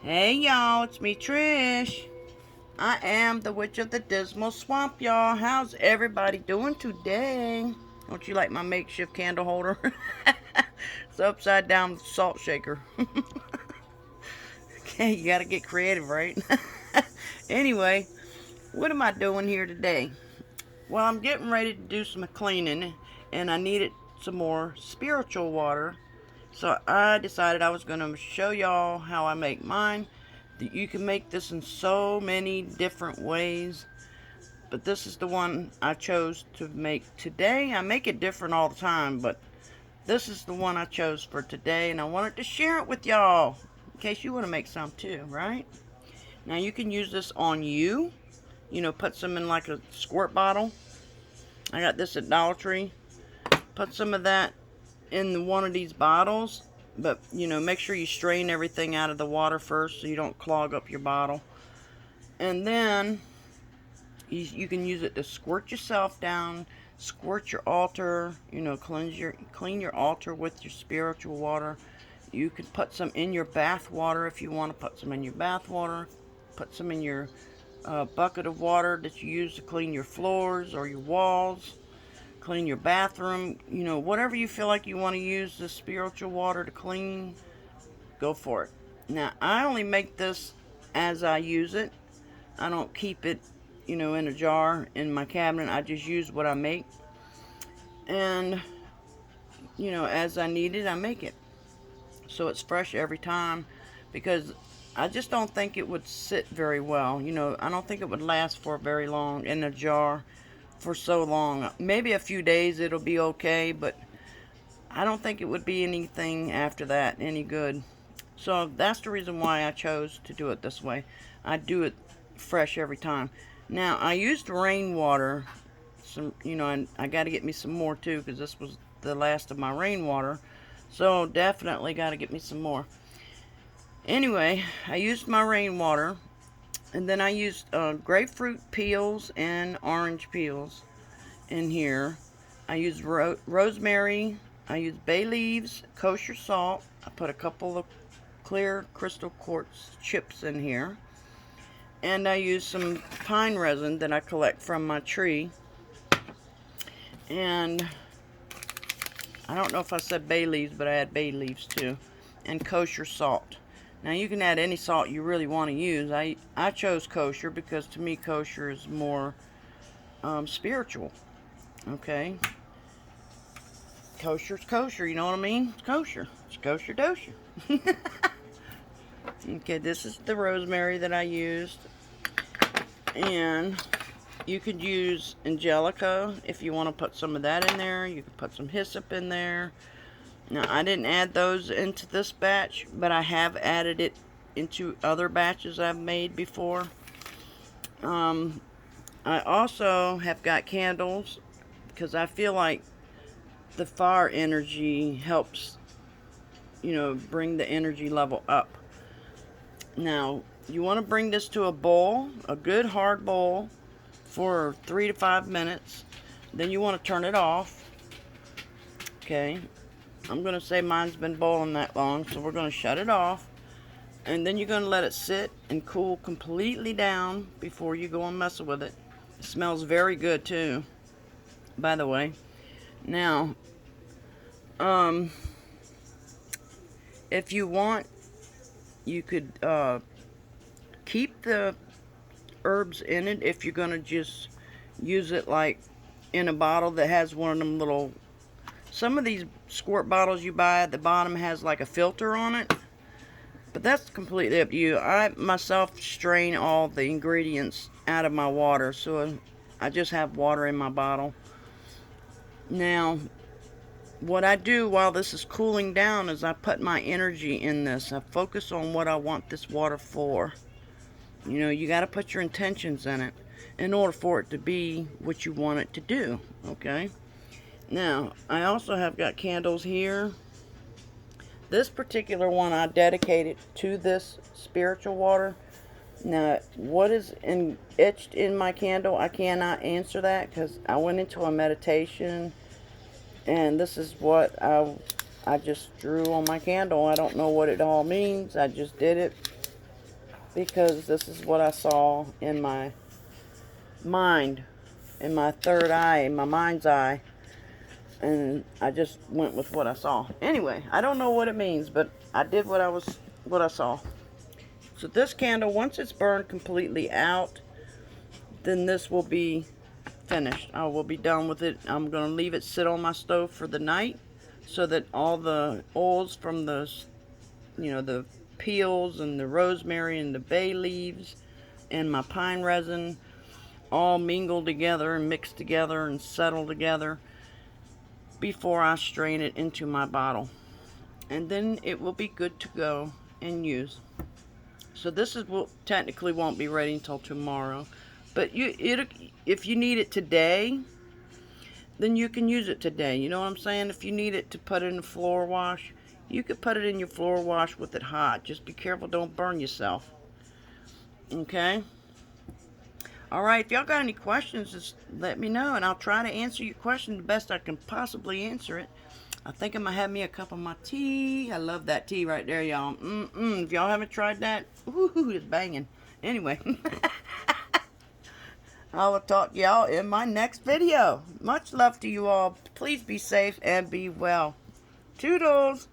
Hey y'all, it's me Trish. I am the Witch of the Dismal Swamp, y'all. How's everybody doing today? Don't you like my makeshift candle holder? It's upside down salt shaker. Okay, you gotta get creative, right? Anyway, what am I doing here today? Well, I'm getting ready to do some cleaning and I needed some more spiritual water. So I decided I was going to show y'all how I make mine. You can make this in so many different ways, but this is the one I chose to make today. I make it different all the time, but this is the one I chose for today, and I wanted to share it with y'all in case you want to make some too, right? Now you can use this on you. Put some in like a squirt bottle. I got this at Dollar Tree. Put some of that in one of these bottles, but make sure you strain everything out of the water first so you don't clog up your bottle. And then you can use it to squirt yourself down, squirt your altar, clean your altar with your spiritual water. You can put some in your bath water if you want to put some in your bath water. Put some in your bucket of water that you use to clean your floors or your walls, clean your bathroom, whatever you feel like you want to use the spiritual water to clean, go for it. Now, I only make this as I use it. I don't keep it, in a jar in my cabinet. I just use what I make. And, as I need it, I make it. So it's fresh every time because I just don't think it would sit very well. I don't think it would last for very long in a jar for so long. Maybe a few days it'll be okay, but I don't think it would be anything after that any good. So that's the reason why I chose to do it this way. I do it fresh every time. Now, I used rainwater. I got to get me some more too because this was the last of my rainwater. So definitely got to get me some more. Anyway, I used my rainwater and then I used grapefruit peels and orange peels in here. I used rosemary. I used bay leaves, kosher salt. I put a couple of clear crystal quartz chips in here. And I used some pine resin that I collect from my tree. And I don't know if I said bay leaves, but I had bay leaves too. And kosher salt. Now you can add any salt you really want to use. I chose kosher because to me kosher is more spiritual. Okay. Kosher's kosher, you know what I mean? It's kosher. It's kosher dosher. Okay, this is the rosemary that I used. And you could use angelica if you want to put some of that in there. You could put some hyssop in there. Now, I didn't add those into this batch, but I have added it into other batches I've made before. I also have got candles because I feel like the fire energy helps, bring the energy level up. Now, you want to bring this to a boil, a good hard boil, for 3 to 5 minutes. Then you want to turn it off. Okay, I'm going to say mine's been boiling that long, so we're going to shut it off. And then you're going to let it sit and cool completely down before you go and mess with it. It smells very good too, by the way. Now, if you want, you could keep the herbs in it if you're going to just use it like in a bottle that has one of them little, some of these squirt bottles you buy at the bottom has like a filter on it, but that's completely up to you. I myself strain all the ingredients out of my water, so I just have water in my bottle. Now, what I do while this is cooling down is I put my energy in this. I focus on what I want this water for. You got to put your intentions in it in order for it to be what you want it to do, okay? Now, I also have got candles here. This particular one I dedicated to this spiritual water. Now, what is etched in my candle, I cannot answer that because I went into a meditation and this is what I just drew on my candle. I don't know what it all means. I just did it. because this is what I saw in my mind, in my third eye, in my mind's eye, and I just went with what I saw. Anyway, I don't know what it means, but I did what I saw. So this candle, once it's burned completely out, then this will be finished. I will be done with it. I'm going to leave it sit on my stove for the night so that all the oils from the, the peels and the rosemary and the bay leaves and my pine resin all mingle together and mix together and settle together before I strain it into my bottle. And then it will be good to go and use. So this technically won't be ready until tomorrow. But if you need it today, then you can use it today. You know what I'm saying? If you need it to put it in the floor wash, you could put it in your floor wash with it hot. Just be careful, don't burn yourself. Okay? Alright, if y'all got any questions, just let me know, and I'll try to answer your question the best I can possibly answer it. I think I'm going to have me a cup of my tea. I love that tea right there, y'all. If y'all haven't tried that, woohoo, it's banging. Anyway, I will talk to y'all in my next video. Much love to you all. Please be safe and be well. Toodles!